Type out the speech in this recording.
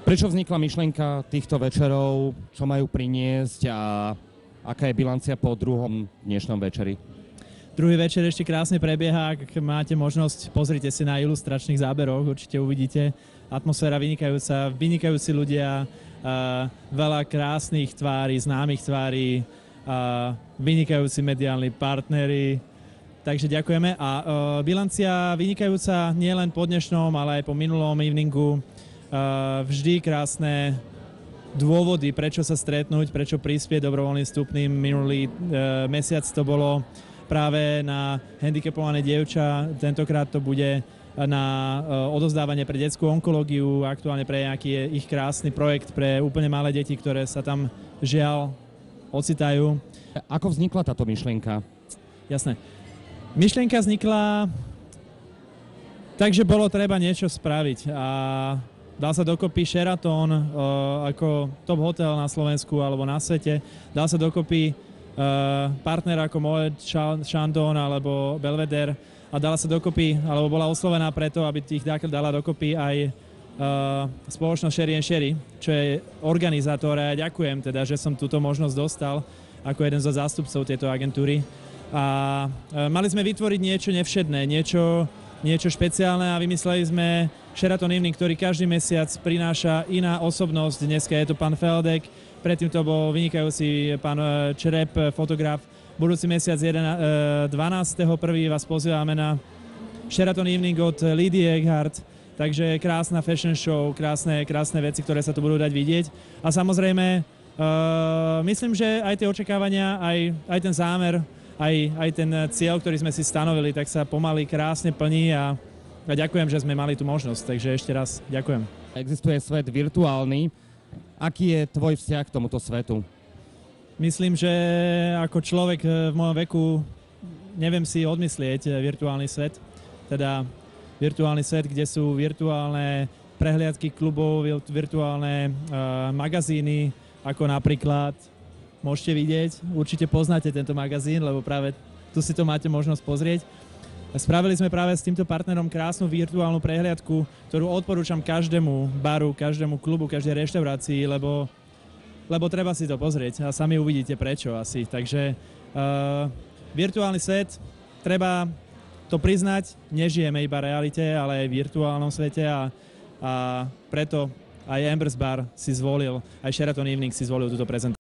Prečo vznikla myšlienka týchto večerov, čo majú priniesť a aká je bilancia po druhom dnešnom večeri? Druhý večer ešte krásne prebieha, ak máte možnosť, pozrite si na ilustračných záberoch, určite uvidíte. Atmosféra vynikajúca, vynikajúci ľudia, veľa krásnych tvári, známych tvári, vynikajúci mediálni partneri. Takže ďakujeme. A bilancia vynikajúca nielen po dnešnom, ale aj po minulom eveningu. Vždy krásne dôvody, prečo sa stretnúť, prečo prispieť dobrovoľným vstupným. Minulý mesiac to bolo práve na handicapované dievča, tentokrát to bude na odovzdávanie pre detskú onkológiu, aktuálne pre nejaký ich krásny projekt pre úplne malé deti, ktoré sa tam žiaľ ocitajú. Ako vznikla táto myšlienka? Jasné. Myšlienka vznikla tak, že bolo treba niečo spraviť a dal sa dokopy Sheraton ako top hotel na Slovensku alebo na svete. Dal sa dokopy partner ako Moet Chandon alebo Belvedere a dala sa dokopy, alebo bola oslovená preto, aby tých dala dokopy aj spoločnosť Sherry & Sherry, čo je organizátor a ja ďakujem teda, že som túto možnosť dostal ako jeden zo zástupcov tejto agentúry. A mali sme vytvoriť niečo nevšedné, niečo špeciálne a vymysleli sme Sheraton Evening, ktorý každý mesiac prináša iná osobnosť. Dneska je to pán Feldek, predtým to bol vynikajúci pán Čerep, fotograf. Budúci mesiac 12.1. vás pozývame na Sheraton Evening od Lidie Eckhardt. Takže krásna fashion show, krásne veci, ktoré sa tu budú dať vidieť. A samozrejme, myslím, že aj tie očakávania, aj ten zámer, aj ten cieľ, ktorý sme si stanovili, tak sa pomaly krásne plní a ďakujem, že sme mali tú možnosť. Takže ešte raz ďakujem. Existuje svet virtuálny. Aký je tvoj vzťah k tomuto svetu? Myslím, že ako človek v mojom veku neviem si odmyslieť virtuálny svet. Teda virtuálny svet, kde sú virtuálne prehliadky klubov, virtuálne magazíny, ako napríklad môžete vidieť. Určite poznáte tento magazín, lebo práve tu si to máte možnosť pozrieť. Spravili sme práve s týmto partnerom krásnu virtuálnu prehliadku, ktorú odporúčam každému baru, každému klubu, každej reštaurácii, lebo treba si to pozrieť a sami uvidíte prečo asi. Takže virtuálny svet, treba to priznať, nežijeme iba realite, ale aj v virtuálnom svete a preto aj Ambers Bar si zvolil, aj Sheraton Evening si zvolil túto prezentáciu.